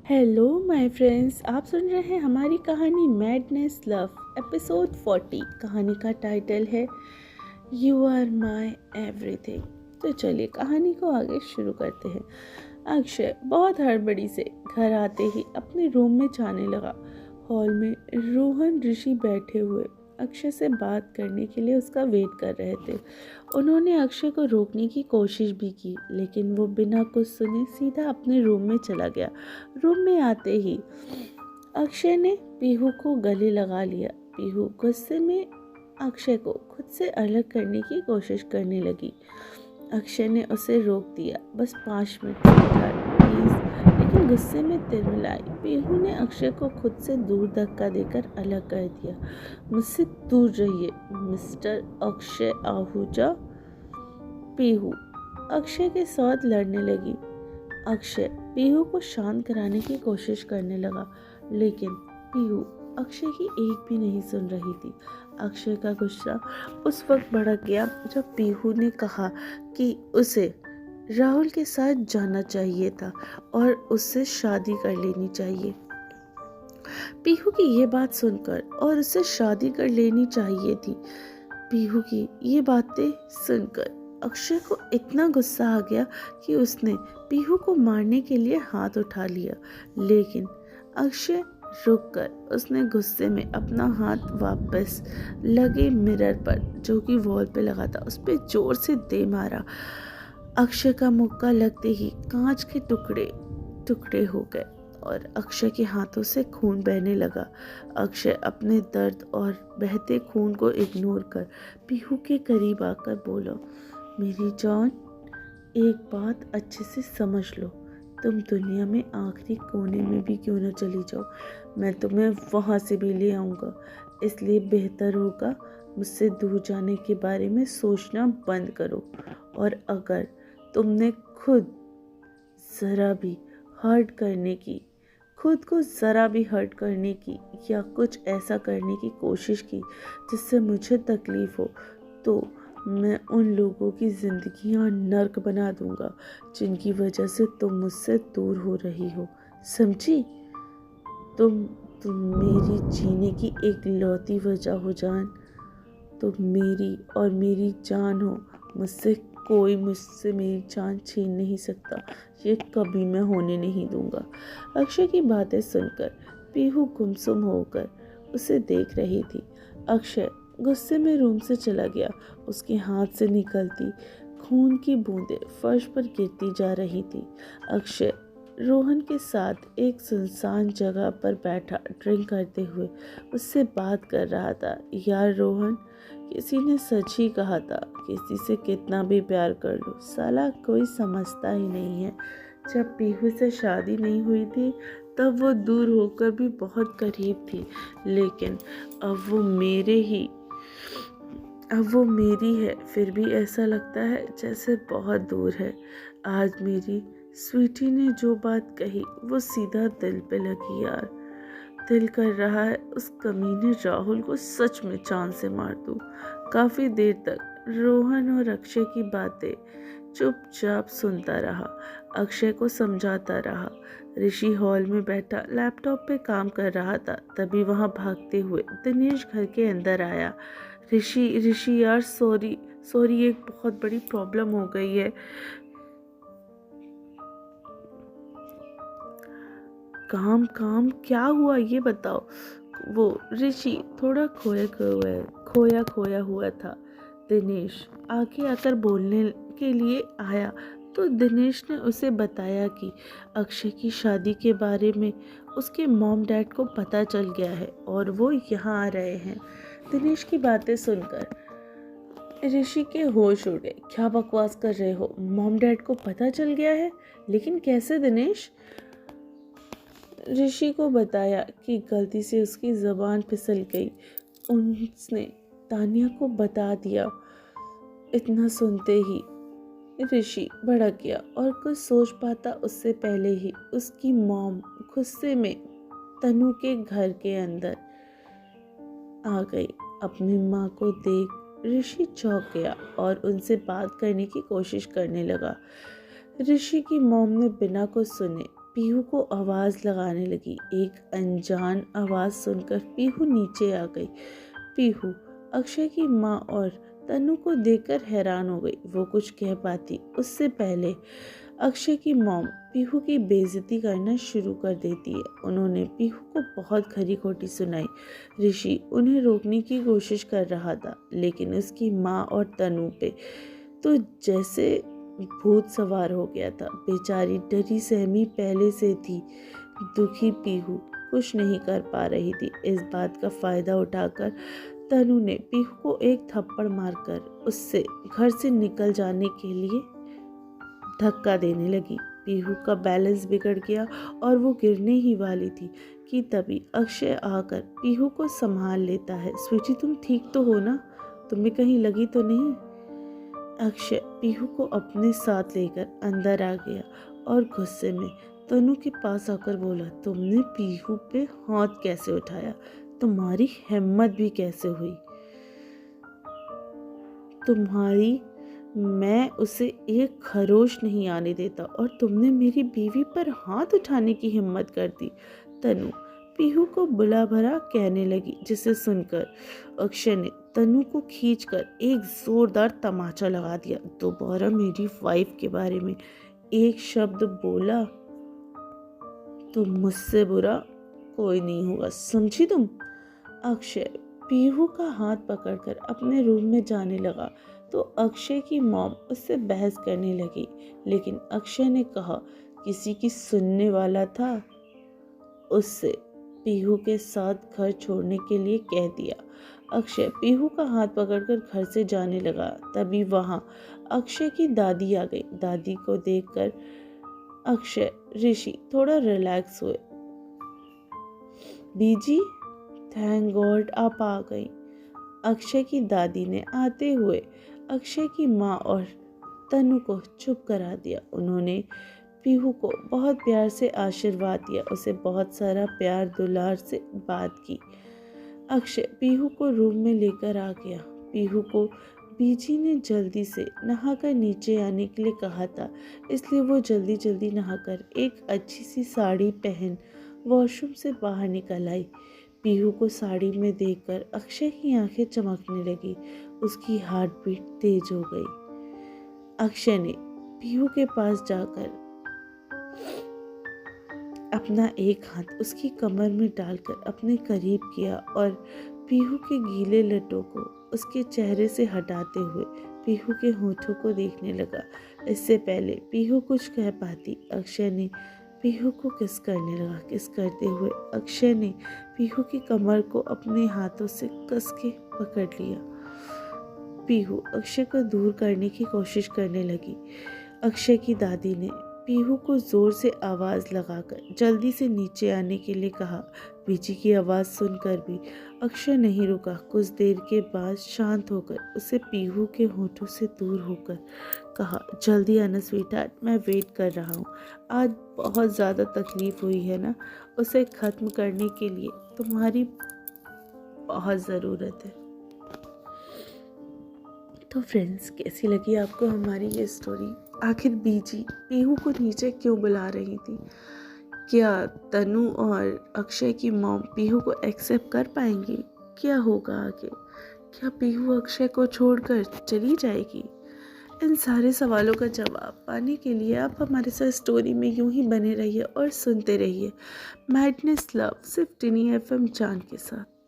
Hello my friends, आप सुन रहे हैं हमारी कहानी मैडनेस लव एपिसोड 40। कहानी का टाइटल है यू आर माय एवरीथिंग। तो चलिए कहानी को आगे शुरू करते हैं। अक्षय बहुत हड़बड़ी से घर आते ही अपने रूम में जाने लगा। हॉल में रोहन ऋषि बैठे हुए अक्षय से बात करने के लिए उसका वेट कर रहे थे। उन्होंने अक्षय को रोकने की कोशिश भी की, लेकिन वो बिना कुछ सुने सीधा अपने रूम में चला गया। रूम में आते ही अक्षय ने पीहू को गले लगा लिया। पीहू गुस्से में अक्षय को खुद से अलग करने की कोशिश करने लगी। अक्षय ने उसे रोक दिया, बस 5 मिनट प्लीज, लेकिन गुस्से में तिलमिलाई पीहू ने अक्षय को खुद से दूर धक्का देकर अलग कर दिया। मुझसे दूर रहिए मिस्टर अक्षय आहूजा। पीहू अक्षय के साथ लड़ने लगी। अक्षय पीहू को शांत कराने की कोशिश करने लगा, लेकिन पीहू अक्षय की एक भी नहीं सुन रही थी। अक्षय का गुस्सा उस वक्त भड़क गया जब पीहू ने कहा कि उसे राहुल के साथ जाना चाहिए था और उससे शादी कर लेनी चाहिए। पीहू की ये बात सुनकर और उससे शादी कर लेनी चाहिए थी, पीहू की ये बातें सुनकर अक्षय को इतना गुस्सा आ गया कि उसने पीहू को मारने के लिए हाथ उठा लिया। लेकिन अक्षय रुककर उसने गुस्से में अपना हाथ वापस लगे मिरर पर, जो कि वॉल पे लगा था, उस पर जोर से दे मारा। अक्षय का मुक्का लगते ही कांच के टुकड़े टुकड़े हो गए और अक्षय के हाथों से खून बहने लगा। अक्षय अपने दर्द और बहते खून को इग्नोर कर पीहू के करीब आकर बोला, मेरी जान, एक बात अच्छे से समझ लो, तुम दुनिया में आखिरी कोने में भी क्यों न चली जाओ, मैं तुम्हें वहाँ से भी ले आऊँगा। इसलिए बेहतर होगा मुझसे दूर जाने के बारे में सोचना बंद करो। और अगर तुमने खुद को ज़रा भी हर्ट करने की या कुछ ऐसा करने की कोशिश की जिससे मुझे तकलीफ़ हो, तो मैं उन लोगों की ज़िंदगियां नर्क बना दूंगा जिनकी वजह से तुम मुझसे दूर हो रही हो, समझी? तुम मेरी जीने की एक लौती वजह हो जान। तुम मेरी और मेरी जान हो। मुझसे मेरी जान छीन नहीं सकता। ये कभी मैं होने नहीं दूंगा। अक्षय की बातें सुनकर पीहू गुमसुम होकर उसे देख रही थी। अक्षय गुस्से में रूम से चला गया। उसके हाथ से निकलती खून की बूंदें फर्श पर गिरती जा रही थी। अक्षय रोहन के साथ एक सुनसान जगह पर बैठा ड्रिंक करते हुए उससे बात कर रहा था। यार रोहन, किसी ने सच ही कहा था, किसी से कितना भी प्यार कर लो, साला कोई समझता ही नहीं है। जब पीहू से शादी नहीं हुई थी तब वो दूर होकर भी बहुत करीब थी, लेकिन अब वो मेरी है, फिर भी ऐसा लगता है जैसे बहुत दूर है। आज मेरी स्वीटी ने जो बात कही वो सीधा दिल पे लगी यार। दिल कर रहा है उस कमीने राहुल को सच में चांद से मार दूं। काफी देर तक रोहन और अक्षय की बातें चुपचाप सुनता रहा, अक्षय को समझाता रहा। ऋषि हॉल में बैठा लैपटॉप पे काम कर रहा था। तभी वहां भागते हुए दिनेश घर के अंदर आया। ऋषि यार, सॉरी, एक बहुत बड़ी प्रॉब्लम हो गई है। काम क्या हुआ ये बताओ। वो ऋषि थोड़ा खोया हुआ था। दिनेश आगे आकर बोलने के लिए आया तो दिनेश ने उसे बताया कि अक्षय की शादी के बारे में उसके मॉम डैड को पता चल गया है और वो यहाँ आ रहे हैं। दिनेश की बातें सुनकर ऋषि के होश उड़ गए। क्या बकवास कर रहे हो? मॉम डैड को पता चल गया है? लेकिन कैसे दिनेश? ऋषि को बताया कि गलती से उसकी ज़बान फिसल गई। उसने तानिया को बता दिया। इतना सुनते ही ऋषि भड़क गया और कुछ सोच पाता उससे पहले ही उसकी मॉम गुस्से में तनु के घर के अंदर आ गई। अपनी माँ को देख ऋषि चौंक गया और उनसे बात करने की कोशिश करने लगा। ऋषि की मॉम ने बिना कुछ सुने पीहू को आवाज़ लगाने लगी। एक अनजान आवाज़ सुनकर पीहू नीचे आ गई। पीहू अक्षय की माँ और तनु को देखकर हैरान हो गई। वो कुछ कह पाती उससे पहले अक्षय की मॉम पीहू की बेइज्जती करना शुरू कर देती है। उन्होंने पीहू को बहुत खरी खोटी सुनाई। ऋषि उन्हें रोकने की कोशिश कर रहा था, लेकिन उसकी माँ और तनु पे तो जैसे भूत सवार हो गया था। बेचारी डरी सहमी पहले से थी। दुखी पीहू कुछ नहीं कर पा रही थी। इस बात का फायदा उठाकर तनु ने पीहू को एक थप्पड़ मारकर उससे घर से निकल जाने के लिए धक्का देने लगी। पीहू का बैलेंस बिगड़ गया और वो गिरने ही वाली थी कि तभी अक्षय आकर पीहू को संभाल लेता है। स्वीटी, तुम ठीक तो हो ना? तुम्हें कहीं लगी तो नहीं? अक्षय पीहू को अपने साथ लेकर अंदर आ गया और गुस्से में तनु के पास आकर बोला, तुमने पीहू पे हाथ कैसे उठाया? तुम्हारी हिम्मत भी कैसे हुई? तुम्हारी मैं उसे एक खरोश नहीं आने देता और तुमने मेरी बीवी पर हाथ उठाने की हिम्मत कर दी। तनु पीहू को बुला भरा कहने लगी, जिसे सुनकर अक्षय ने तनु को खींचकर एक जोरदार तमाचा लगा दिया। दोबारा मेरी वाइफ के बारे में एक शब्द बोला तो मुझसे बुरा कोई नहीं होगा, समझी तुम? अक्षय पीहू का हाथ पकड़कर अपने रूम में जाने लगा तो अक्षय की मॉम उससे बहस करने लगी, लेकिन अक्षय ने कहा किसी की सुनने वाला था, उससे पीहू के साथ घर छोड़ने के लिए कह दिया। अक्षय पीहू का हाथ पकड़कर घर से जाने लगा। तभी वहां अक्षय की दादी आ गई। दादी को देखकर अक्षय ऋषि थोड़ा रिलैक्स हुए। बीजी, थैंक गॉड आप आ गई। अक्षय की दादी ने आते हुए अक्षय की माँ और तनु को चुप करा दिया। उन्होंने पीहू को बहुत प्यार से आशीर्वाद दिया, उसे बहुत सारा प्यार दुलार से बात की। अक्षय पीहू को रूम में लेकर आ गया। पीहू को बीजी ने जल्दी से नहाकर नीचे आने के लिए कहा था, इसलिए वो जल्दी जल्दी नहाकर एक अच्छी सी साड़ी पहन वॉशरूम से बाहर निकल आई। पीहू को साड़ी में देखकर अक्षय की आंखें चमकने लगी। उसकी हार्ट बीट तेज हो गई। अक्षय ने पीहू के पास जाकर अपना एक हाथ उसकी कमर में डालकर अपने करीब किया और पीहू के गीले लटों को उसके चेहरे से हटाते हुए पीहू के होठों को देखने लगा। इससे पहले पीहू कुछ कह पाती अक्षय ने पीहू को किस करने लगा। किस करते हुए अक्षय ने पीहू की कमर को अपने हाथों से कस के पकड़ लिया। पीहू अक्षय को दूर करने की कोशिश करने लगी। अक्षय की दादी ने पीहू को जोर से आवाज़ लगाकर जल्दी से नीचे आने के लिए कहा। बीजी की आवाज़ सुनकर भी अक्षय नहीं रुका। कुछ देर के बाद शांत होकर उसे पीहू के होठों से दूर होकर कहा, जल्दी आना स्वीटहार्ट, मैं वेट कर रहा हूँ। आज बहुत ज़्यादा तकलीफ़ हुई है ना, उसे ख़त्म करने के लिए तुम्हारी बहुत ज़रूरत है। तो फ्रेंड्स, कैसी लगी आपको हमारी ये स्टोरी? आखिर बीजी पीहू को नीचे क्यों बुला रही थी? क्या तनु और अक्षय की मॉम पीहू को एक्सेप्ट कर पाएंगी? क्या होगा आगे? क्या पीहू अक्षय को छोड़कर चली जाएगी? इन सारे सवालों का जवाब पाने के लिए आप हमारे साथ स्टोरी में यूं ही बने रहिए और सुनते रहिए मैडनेस लव सिर्फ टिनी FM जान के साथ।